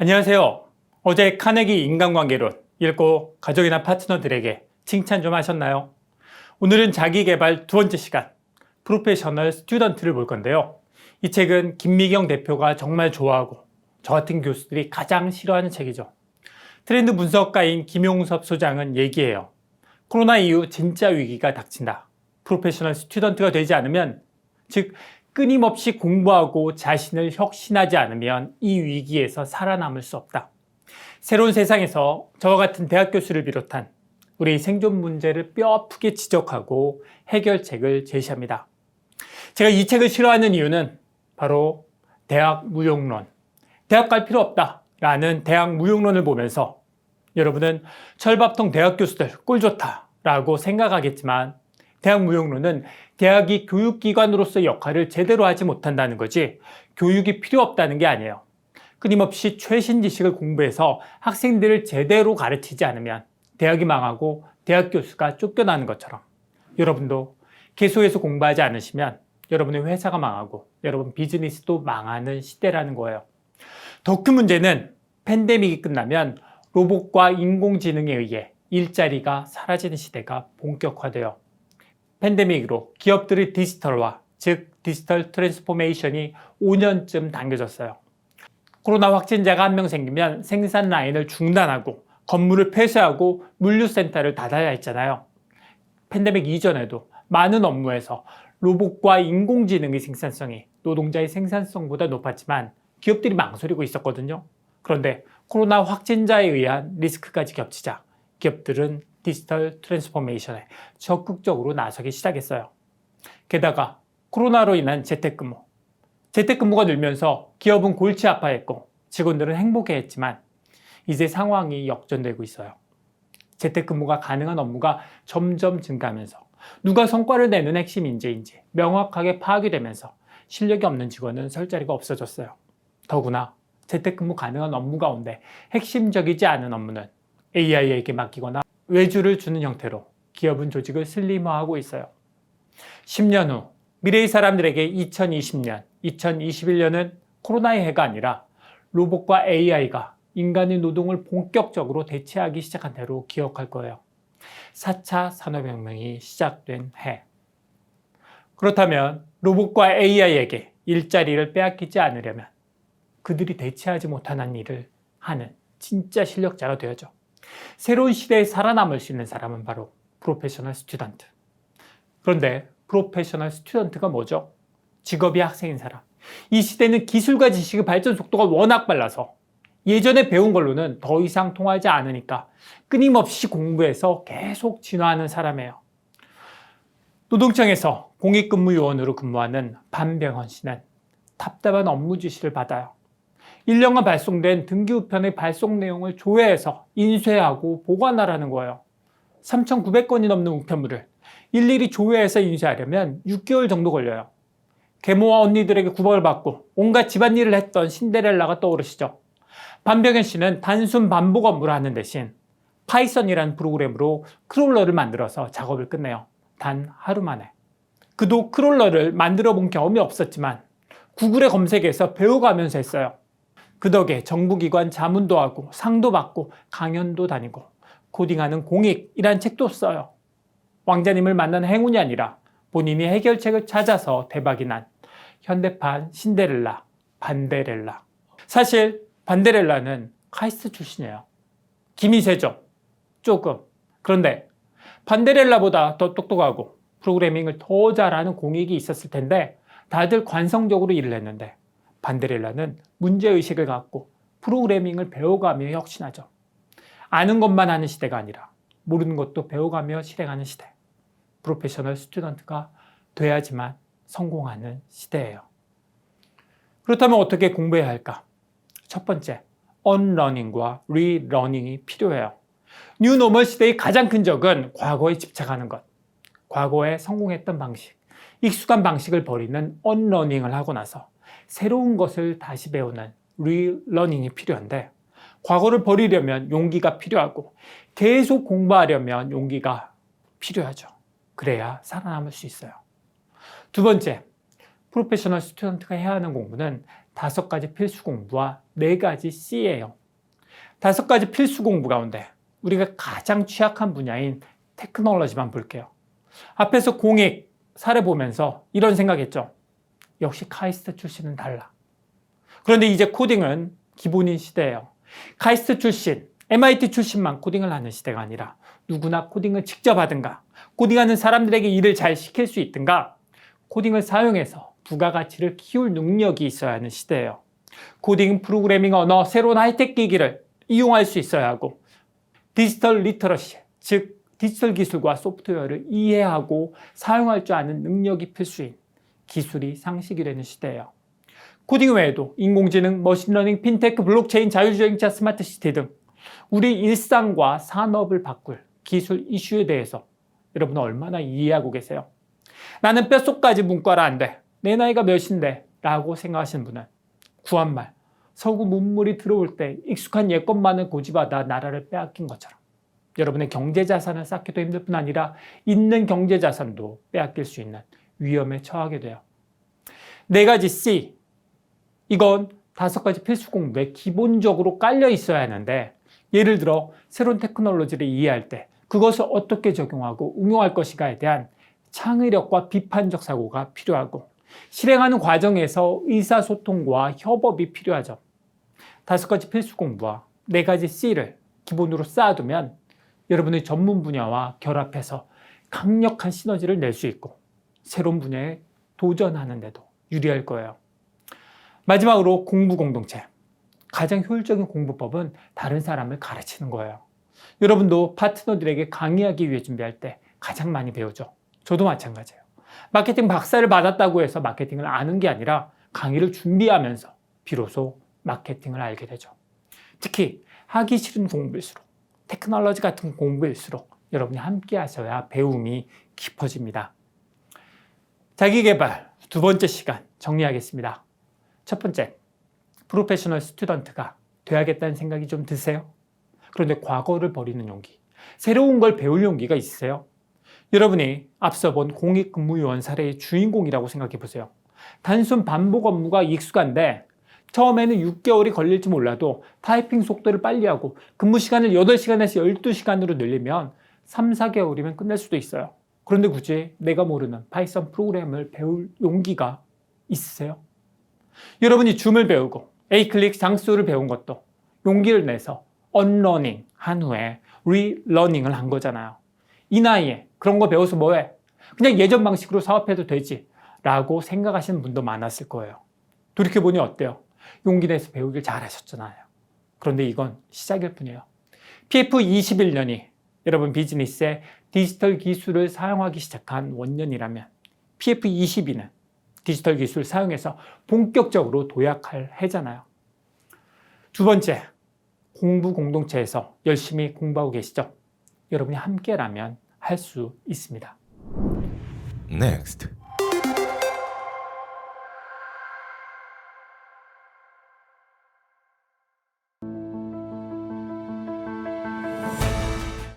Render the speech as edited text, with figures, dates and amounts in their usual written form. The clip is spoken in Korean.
안녕하세요. 어제 카네기 인간관계론 읽고 가족이나 파트너들에게 칭찬 좀 하셨나요? 오늘은 자기계발 두 번째 시간, 프로페셔널 스튜던트를 볼 건데요. 이 책은 김미경 대표가 정말 좋아하고 저 같은 교수들이 가장 싫어하는 책이죠. 트렌드 분석가인 김용섭 소장은 얘기해요. 코로나 이후 진짜 위기가 닥친다. 프로페셔널 스튜던트가 되지 않으면, 즉 끊임없이 공부하고 자신을 혁신하지 않으면 이 위기에서 살아남을 수 없다. 새로운 세상에서 저와 같은 대학 교수를 비롯한 우리 생존 문제를 뼈아프게 지적하고 해결책을 제시합니다. 제가 이 책을 싫어하는 이유는 바로 대학 무용론, 대학 갈 필요 없다 라는 대학 무용론을 보면서 여러분은 철밥통 대학 교수들 꼴 좋다 라고 생각하겠지만, 대학 무용론은 대학이 교육기관으로서의 역할을 제대로 하지 못한다는 거지 교육이 필요 없다는 게 아니에요. 끊임없이 최신 지식을 공부해서 학생들을 제대로 가르치지 않으면 대학이 망하고 대학 교수가 쫓겨나는 것처럼, 여러분도 계속해서 공부하지 않으시면 여러분의 회사가 망하고 여러분 비즈니스도 망하는 시대라는 거예요. 더 큰 문제는 팬데믹이 끝나면 로봇과 인공지능에 의해 일자리가 사라지는 시대가 본격화돼요. 팬데믹으로 기업들의 디지털화, 즉 디지털 트랜스포메이션이 5년쯤 당겨졌어요. 코로나 확진자가 한 명 생기면 생산 라인을 중단하고 건물을 폐쇄하고 물류센터를 닫아야 했잖아요. 팬데믹 이전에도 많은 업무에서 로봇과 인공지능의 생산성이 노동자의 생산성보다 높았지만 기업들이 망설이고 있었거든요. 그런데 코로나 확진자에 의한 리스크까지 겹치자 기업들은 디지털 트랜스포메이션에 적극적으로 나서기 시작했어요. 게다가 코로나로 인한 재택근무가 늘면서 기업은 골치 아파했고 직원들은 행복해했지만 이제 상황이 역전되고 있어요. 재택근무가 가능한 업무가 점점 증가하면서 누가 성과를 내는 핵심 인재인지 명확하게 파악이 되면서 실력이 없는 직원은 설 자리가 없어졌어요. 더구나 재택근무 가능한 업무 가운데 핵심적이지 않은 업무는 AI에게 맡기거나 외주를 주는 형태로 기업은 조직을 슬림화하고 있어요. 10년 후 미래의 사람들에게 2020년, 2021년은 코로나의 해가 아니라 로봇과 AI가 인간의 노동을 본격적으로 대체하기 시작한 해로 기억할 거예요. 4차 산업혁명이 시작된 해. 그렇다면 로봇과 AI에게 일자리를 빼앗기지 않으려면 그들이 대체하지 못하는 일을 하는 진짜 실력자가 되어야죠. 새로운 시대에 살아남을 수 있는 사람은 바로 프로페셔널 스튜던트. 그런데 프로페셔널 스튜던트가 뭐죠? 직업이 학생인 사람. 이 시대는 기술과 지식의 발전 속도가 워낙 빨라서 예전에 배운 걸로는 더 이상 통하지 않으니까 끊임없이 공부해서 계속 진화하는 사람이에요. 노동청에서 공익근무요원으로 근무하는 반병헌 씨는 답답한 업무 지시를 받아요. 1년간 발송된 등기우편의 발송 내용을 조회해서 인쇄하고 보관하라는 거예요. 3,900건이 넘는 우편물을 일일이 조회해서 인쇄하려면 6개월 정도 걸려요. 계모와 언니들에게 구박을 받고 온갖 집안일을 했던 신데렐라가 떠오르시죠. 반병현 씨는 단순 반복 업무를 하는 대신 파이썬이라는 프로그램으로 크롤러를 만들어서 작업을 끝내요. 단 하루 만에. 그도 크롤러를 만들어 본 경험이 없었지만 구글에 검색해서 배워가면서 했어요. 그 덕에 정부기관 자문도 하고 상도 받고 강연도 다니고 코딩하는 공익이란 책도 써요. 왕자님을 만난 행운이 아니라 본인이 해결책을 찾아서 대박이 난 현대판 신데렐라, 반데렐라. 사실 반데렐라는 카이스트 출신이에요. 김이 세죠? 조금. 그런데 반데렐라보다 더 똑똑하고 프로그래밍을 더 잘하는 공익이 있었을 텐데 다들 관성적으로 일을 했는데, 반데렐라는 문제의식을 갖고 프로그래밍을 배워가며 혁신하죠. 아는 것만 하는 시대가 아니라 모르는 것도 배워가며 실행하는 시대. 프로페셔널 스튜던트가 돼야지만 성공하는 시대예요. 그렇다면 어떻게 공부해야 할까? 첫 번째, 언러닝과 리러닝이 필요해요. 뉴노멀 시대의 가장 큰 적은 과거에 집착하는 것. 과거에 성공했던 방식, 익숙한 방식을 버리는 언러닝을 하고 나서 새로운 것을 다시 배우는 리러닝이 필요한데, 과거를 버리려면 용기가 필요하고 계속 공부하려면 용기가 필요하죠. 그래야 살아남을 수 있어요. 두 번째, 프로페셔널 스튜던트가 해야 하는 공부는 5가지 필수 공부와 4가지 C예요. 5가지 필수 공부 가운데 우리가 가장 취약한 분야인 테크놀로지만 볼게요. 앞에서 공익 사례 보면서 이런 생각했죠. 역시 카이스트 출신은 달라. 그런데 이제 코딩은 기본인 시대예요. 카이스트 출신, MIT 출신만 코딩을 하는 시대가 아니라 누구나 코딩을 직접 하든가 코딩하는 사람들에게 일을 잘 시킬 수 있든가 코딩을 사용해서 부가가치를 키울 능력이 있어야 하는 시대예요. 코딩, 프로그래밍 언어, 새로운 하이텍 기기를 이용할 수 있어야 하고 디지털 리터러시, 즉 디지털 기술과 소프트웨어를 이해하고 사용할 줄 아는 능력이 필수인 기술이 상식이 되는 시대예요. 코딩 외에도 인공지능, 머신러닝, 핀테크, 블록체인, 자율주행차, 스마트시티 등 우리 일상과 산업을 바꿀 기술 이슈에 대해서 여러분은 얼마나 이해하고 계세요? 나는 뼛속까지 문과라 안 돼. 내 나이가 몇인데? 라고 생각하시는 분은 구한말, 서구 문물이 들어올 때 익숙한 예것만을 고집하다 나라를 빼앗긴 것처럼 여러분의 경제자산을 쌓기도 힘들 뿐 아니라 있는 경제자산도 빼앗길 수 있는 위험에 처하게 돼요. 4가지 C, 이건 5가지 필수 공부에 기본적으로 깔려 있어야 하는데 예를 들어 새로운 테크놀로지를 이해할 때 그것을 어떻게 적용하고 응용할 것인가에 대한 창의력과 비판적 사고가 필요하고 실행하는 과정에서 의사소통과 협업이 필요하죠. 5가지 필수 공부와 4가지 C를 기본으로 쌓아두면 여러분의 전문 분야와 결합해서 강력한 시너지를 낼 수 있고 새로운 분야에 도전하는 데도 유리할 거예요. 마지막으로 공부 공동체. 가장 효율적인 공부법은 다른 사람을 가르치는 거예요. 여러분도 파트너들에게 강의하기 위해 준비할 때 가장 많이 배우죠. 저도 마찬가지예요. 마케팅 박사를 받았다고 해서 마케팅을 아는 게 아니라 강의를 준비하면서 비로소 마케팅을 알게 되죠. 특히 하기 싫은 공부일수록 테크놀로지 같은 공부일수록 여러분이 함께 하셔야 배움이 깊어집니다. 자기계발 2번째 시간 정리하겠습니다. 첫 번째, 프로페셔널 스튜던트가 돼야겠다는 생각이 좀 드세요? 그런데 과거를 버리는 용기, 새로운 걸 배울 용기가 있으세요? 여러분이 앞서 본 공익근무요원 사례의 주인공이라고 생각해 보세요. 단순 반복 업무가 익숙한데 처음에는 6개월이 걸릴지 몰라도 타이핑 속도를 빨리 하고 근무 시간을 8시간에서 12시간으로 늘리면 3, 4개월이면 끝낼 수도 있어요. 그런데 굳이 내가 모르는 파이썬 프로그램을 배울 용기가 있으세요? 여러분이 줌을 배우고 에이클릭 장수를 배운 것도 용기를 내서 언러닝 한 후에 리러닝을 한 거잖아요. 이 나이에 그런 거 배워서 뭐해? 그냥 예전 방식으로 사업해도 되지 라고 생각하시는 분도 많았을 거예요. 돌이켜보니 어때요? 용기 내서 배우길 잘하셨잖아요. 그런데 이건 시작일 뿐이에요. PF 21년이 여러분 비즈니스에 디지털 기술을 사용하기 시작한 원년이라면 PF 22는 디지털 기술 사용해서 본격적으로 도약할 해잖아요. 2번째, 공부 공동체에서 열심히 공부하고 계시죠? 여러분이 함께라면 할 수 있습니다. Next.